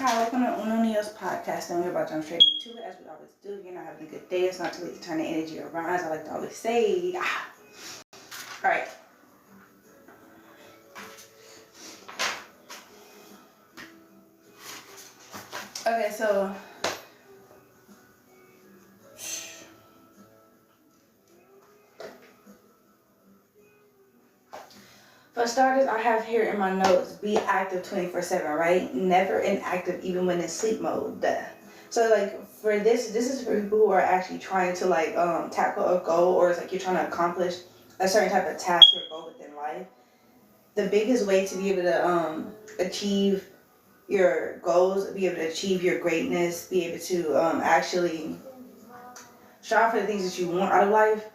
Hi, welcome to Uno Neo's podcast, and we're about to jump straight into it as we always do. If you're not having a good day, it's not too late to turn the energy around, as I like to always say. Alright. Okay, so for starters, I have here in my notes, be active 24/7, right? Never inactive even when in sleep mode. Duh. So like for this is for people who are actually trying to tackle a goal, or it's like you're trying to accomplish a certain type of task or goal within life. The biggest way to be able to achieve your goals, be able to achieve your greatness, be able to actually strive for the things that you want out of life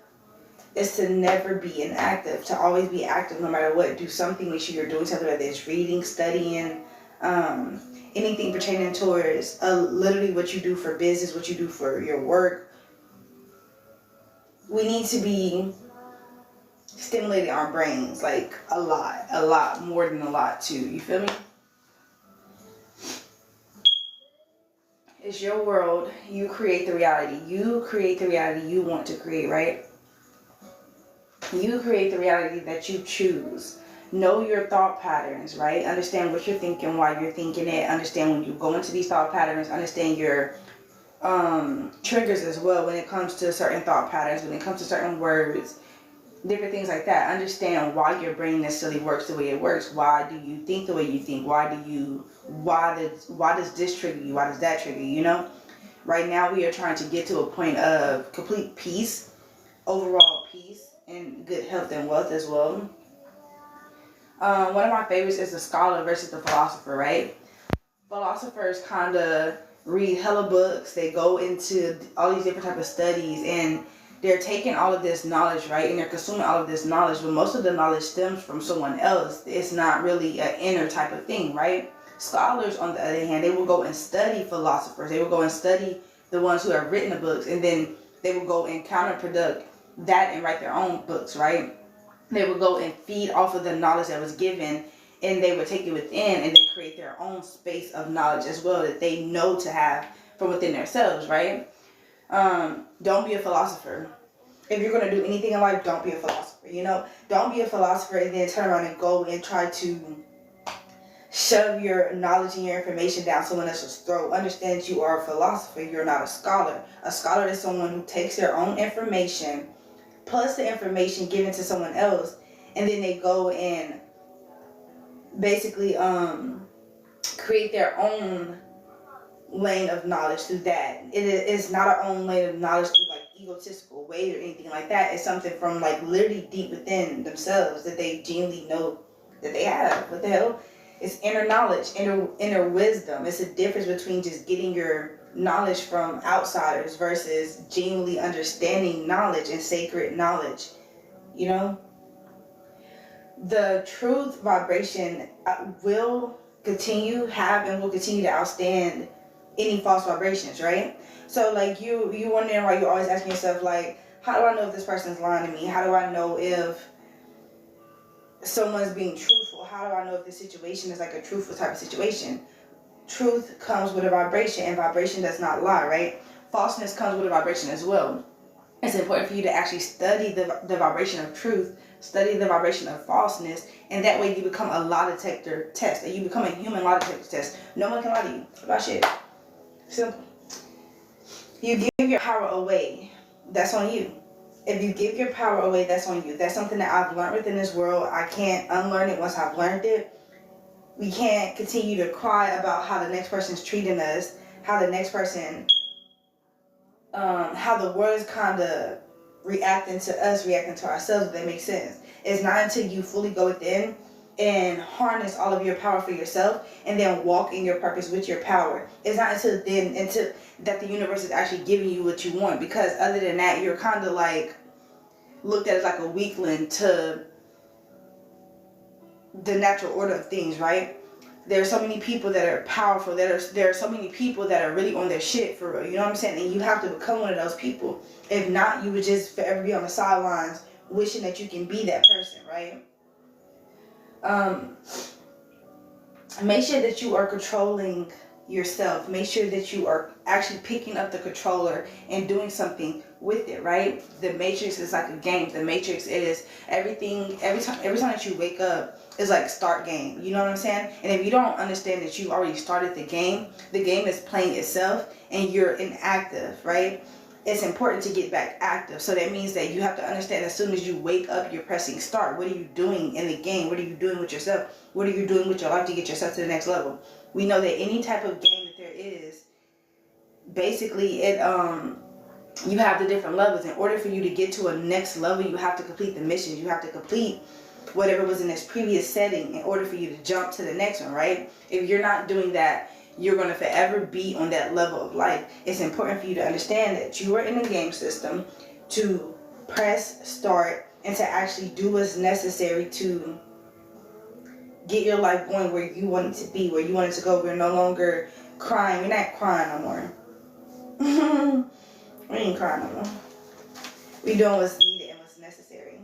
is to never be inactive, to always be active no matter what. Do something, make sure you're doing something, whether it's reading, studying, anything pertaining towards literally what you do for business, what you do for your work. We need to be stimulating our brains like a lot more than a lot too. You feel me? It's your world. You create the reality. You create the reality you want to create, right? You create the reality that you choose. Know your thought patterns, right? Understand what you're thinking, why you're thinking it. Understand when you go into these thought patterns. Understand your triggers as well when it comes to certain thought patterns, when it comes to certain words, different things like that. Understand why your brain necessarily works the way it works. Why do you think the way you think? Why does this trigger you? Why does that trigger you? You know? Right now we are trying to get to a point of complete peace, overall peace, and good health and wealth as well. One of my favorites is the scholar versus the philosopher, right? Philosophers kind of read hella books. They go into all these different type of studies, and they're taking all of this knowledge, right? And they're consuming all of this knowledge, but most of the knowledge stems from someone else. It's not really an inner type of thing, right? Scholars, on the other hand, they will go and study philosophers. They will go and study the ones who have written the books, and then they will go and counterproduct that and write their own books, right? They would go and feed off of the knowledge that was given, and they would take it within and then create their own space of knowledge as well that they know to have from within themselves, right? Don't be a philosopher. If you're going to do anything in life, don't be a philosopher, you know? Don't be a philosopher and then turn around and go and try to shove your knowledge and your information down someone else's throat. Understand that you are a philosopher. You're not a scholar. A scholar is someone who takes their own information plus the information given to someone else, and then they go and basically create their own lane of knowledge through that. It is not our own lane of knowledge through like egotistical way or anything like that. It's something from like literally deep within themselves that they genuinely know that they have. What the hell? It's inner knowledge, inner wisdom. It's a difference between just getting your knowledge from outsiders versus genuinely understanding knowledge and sacred knowledge. You know, the truth vibration will continue and will continue to outstand any false vibrations, right? So like you wondering why you're always asking yourself like, how do I know if this person's lying to me? How do I know if someone's being truthful? How do I know if this situation is like a truthful type of situation? Truth comes with a vibration, and vibration does not lie, right? Falseness comes with a vibration as well. It's important for you to actually study the vibration of truth, study the vibration of falseness, and that way you become a lie detector test, and you become a human lie detector test. No one can lie to you about shit. Simple. You give your power away, that's on you. If you give your power away, that's on you. That's something that I've learned within this world. I can't unlearn it once I've learned it. We can't continue to cry about how the next person's treating us, how the next person, how the world is kind of reacting to us, reacting to ourselves, if that makes sense. It's not until you fully go within and harness all of your power for yourself and then walk in your purpose with your power. It's not until that the universe is actually giving you what you want, because other than that, you're kind of like looked at as like a weakling to the natural order of things, right? There are so many people that are powerful. There are so many people that are really on their shit for real. You know what I'm saying? And you have to become one of those people. If not, you would just forever be on the sidelines wishing that you can be that person, right? Make sure that you are controlling yourself. Make sure that you are actually picking up the controller and doing something with it, right? The Matrix is like a game. The Matrix is everything. Every time that you wake up is like start game. You know what I'm saying? And if you don't understand that you already started the game is playing itself and you're inactive, right? It's important to get back active. So that means that you have to understand as soon as you wake up, you're pressing start. What are you doing in the game? What are you doing with yourself? What are you doing with your life to get yourself to the next level? We know that any type of game that there is, basically you have the different levels. In order for you to get to a next level, you have to complete the missions. You have to complete whatever was in this previous setting in order for you to jump to the next one, right? If you're not doing that, you're going to forever be on that level of life. It's important for you to understand that you are in a game system to press start and to actually do what's necessary to get your life going where you want it to be, where you want it to go. We're no longer crying. We're not crying no more. We ain't crying no more. We're doing what's needed and what's necessary.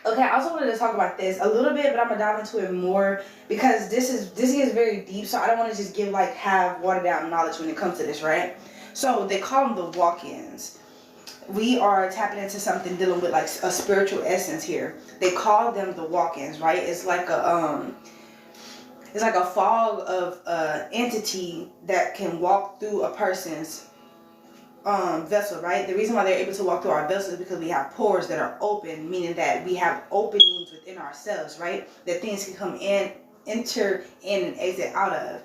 Okay, I also wanted to talk about this a little bit, but I'm gonna dive into it more because this is very deep. So I don't want to just have watered down knowledge when it comes to this, right? So they call them the walk-ins. We are tapping into something dealing with like a spiritual essence here. They call them the walk-ins, right? It's like a fog of entity that can walk through a person's vessel, right? The reason why they're able to walk through our vessel is because we have pores that are open, meaning that we have openings within ourselves, right? That things can come in, enter in, and exit out of.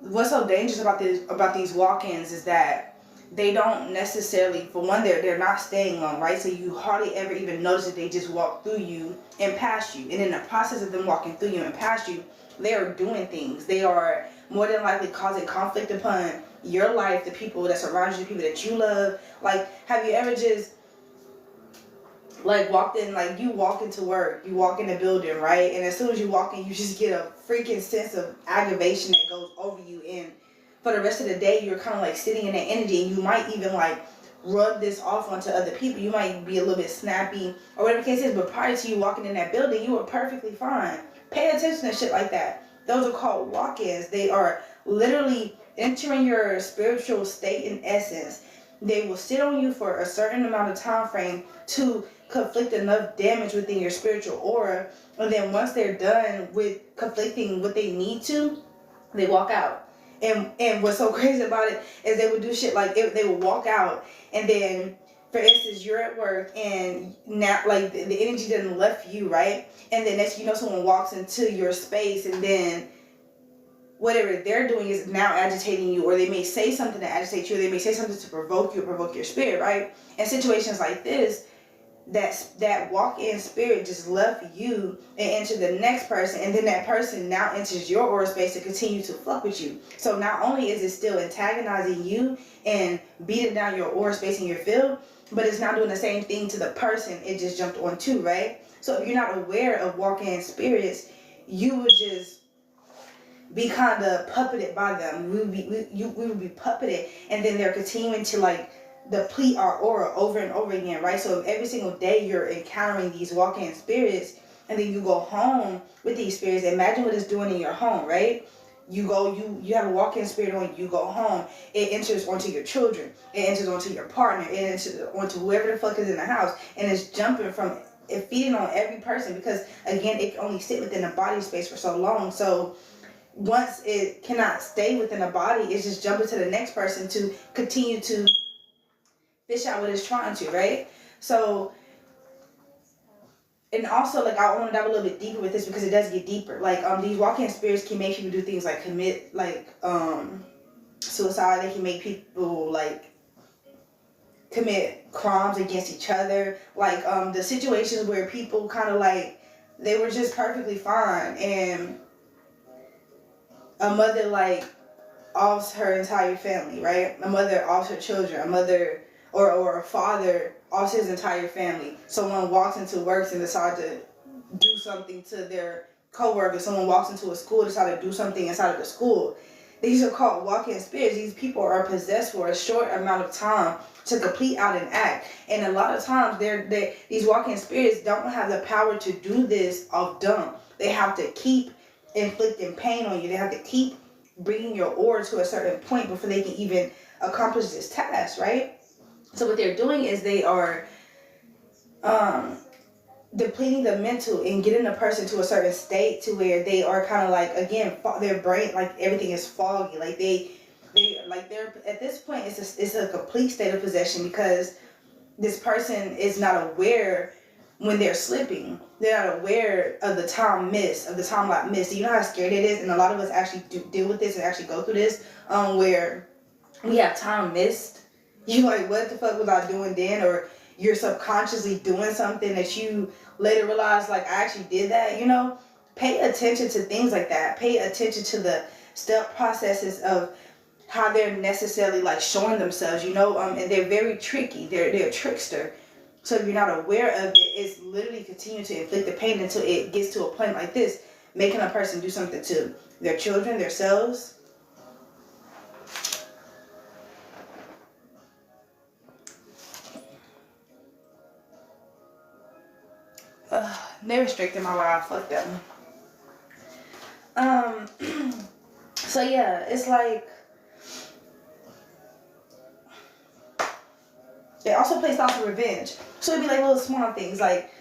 What's so dangerous about these walk-ins is that they don't necessarily, for one, they're not staying long, right? So you hardly ever even notice that they just walk through you and past you. And in the process of them walking through you and past you, they are doing things. They are more than likely causing conflict upon your life, the people that surround you, the people that you love. Like, have you ever just like walked in, like you walk into work, you walk in a building, right? And as soon as you walk in, you just get a freaking sense of aggravation that goes over you, and for the rest of the day, you're kind of like sitting in that energy, and you might even like rub this off onto other people. You might be a little bit snappy or whatever the case is, but prior to you walking in that building, you were perfectly fine. Pay attention to shit like that. Those are called walk-ins. They are literally entering your spiritual state in essence. They will sit on you for a certain amount of time frame to conflict enough damage within your spiritual aura, and then once they're done with conflicting what they need to, they walk out. And what's so crazy about it is they would do shit like they would walk out, and then, for instance, you're at work and now like the energy doesn't left you, right? And then next you know someone walks into your space, and then whatever they're doing is now agitating you, or they may say something to agitate you, or they may say something to provoke you or provoke your spirit, right? In situations like this, that walk-in spirit just left you and entered the next person, and then that person now enters your aura space to continue to fuck with you. So not only is it still antagonizing you and beating down your aura space in your field, but it's not doing the same thing to the person it just jumped onto, right? So if you're not aware of walk-in spirits, you would just be kind of puppeted by them. We would be puppeted, and then they're continuing to like deplete our aura over and over again, right? So if every single day you're encountering these walk-in spirits, and then you go home with these spirits, imagine what it's doing in your home, right? You have a walk-in spirit on you, go home, it enters onto your children, it enters onto your partner, it enters onto whoever the fuck is in the house, and it's jumping from it, feeding on every person, because again, it can only sit within the body space for so long. So once it cannot stay within a body, it's just jumping to the next person to continue to fish out what it's trying to, right? So, and also, like, I want to dive a little bit deeper with this because it does get deeper. Like, these walk-in spirits can make people do things like commit, like, suicide. They can make people, like, commit crimes against each other. Like, the situations where people kind of, like, they were just perfectly fine, and a mother, like, offs her entire family, right? A mother offs her children. A mother or a father offs his entire family. Someone walks into work and decides to do something to their coworker. Someone walks into a school, decide to do something inside of the school. These are called walking spirits. These people are possessed for a short amount of time to complete out an act. And a lot of times these walking spirits don't have the power to do this off dump. They have to keep inflicting pain on you. They have to keep bringing your aura to a certain point before they can even accomplish this task, right? So what they're doing is they are depleting the mental and getting a person to a certain state to where they are kind of like, again, their brain, like everything is foggy, like they're at this point it's a complete state of possession, because this person is not aware when they're slipping. They're not aware of the time missed, of the time lot missed. You know how scary it is, and a lot of us actually deal with this and actually go through this, where we have time missed. You like, what the fuck was I doing then? Or you're subconsciously doing something that you later realize, like, I actually did that, you know? Pay attention to things like that. Pay attention to the step processes of how they're necessarily like showing themselves, you know, and they're very tricky. They're a trickster. So if you're not aware of it, it's literally continue to inflict the pain until it gets to a point like this, making a person do something to their children, themselves. They restricted my life. Fuck them. So yeah, it's like it also plays off of revenge. So it'd be like little small things, like,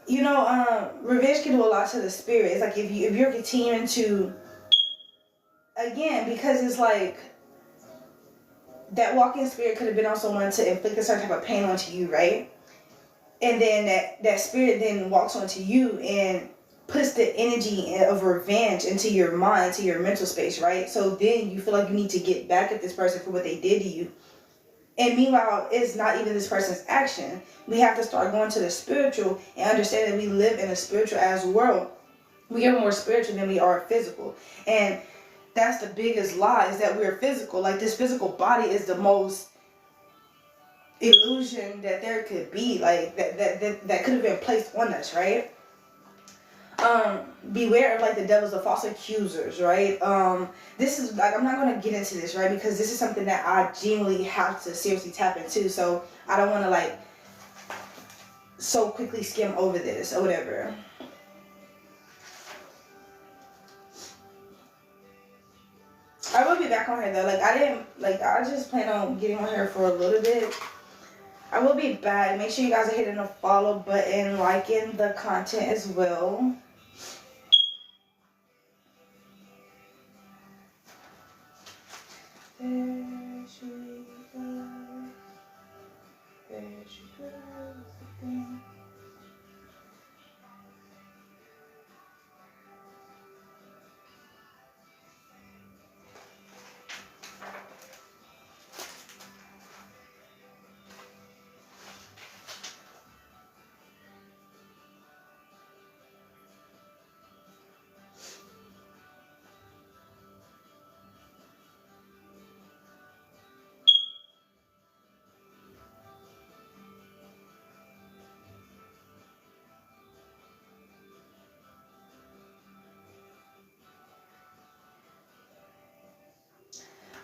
you know, revenge can do a lot to the spirit. It's like if you're continuing to, again, because it's like that walking spirit could have been on someone to inflict a certain type of pain onto you, right? And then that spirit then walks onto you and puts the energy of revenge into your mind, to your mental space, right? So then you feel like you need to get back at this person for what they did to you. And meanwhile, it's not even this person's action. We have to start going to the spiritual and understand that we live in a spiritual as world. We are more spiritual than we are physical. And that's the biggest lie, is that we're physical. Like, this physical body is the most illusion that there could be, like that could have been placed on us, right? Beware of like the devils, the false accusers, right? This is like, I'm not going to get into this, right, because this is something that I genuinely have to seriously tap into, so I don't want to like so quickly skim over this or whatever. I will be back on here though. I just plan on getting on here for a little bit. I will be back. Make sure you guys are hitting the follow button, liking the content as well. There she goes. There she goes.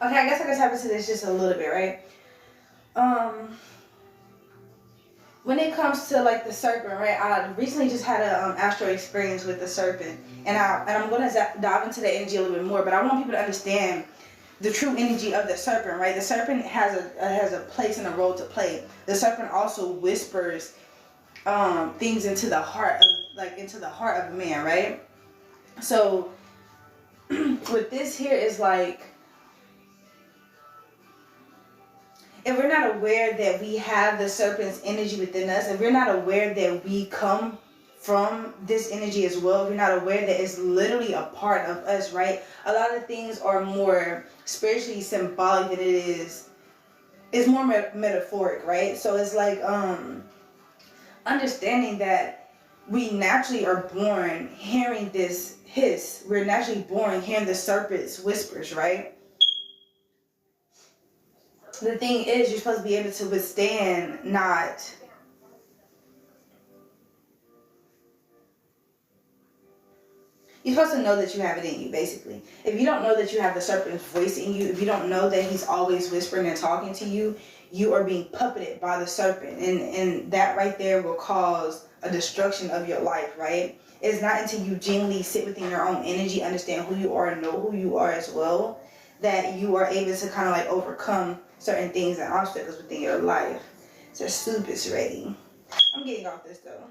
Okay, I guess I can tap into this just a little bit, right? When it comes to like the serpent, right? I recently just had a astral experience with the serpent, and I'm gonna dive into the energy a little bit more. But I want people to understand the true energy of the serpent, right? The serpent has a place and a role to play. The serpent also whispers things into the heart of a man, right? So with this here is like, if we're not aware that we have the serpent's energy within us, if we're not aware that we come from this energy as well, if we're not aware that it's literally a part of us, right? A lot of things are more spiritually symbolic than it is. It's more metaphoric, right? So it's like understanding that we naturally are born hearing this hiss. We're naturally born hearing the serpent's whispers, right? The thing is, you're supposed to be able to withstand not You're supposed to know that you have it in you, basically. If you don't know that you have the serpent's voice in you, if you don't know that he's always whispering and talking to you, you are being puppeted by the serpent. And that right there will cause a destruction of your life, right? It's not until you genuinely sit within your own energy, understand who you are, and know who you are as well, that you are able to kind of like overcome certain things and obstacles within your life. So soup is ready. I'm getting off this though.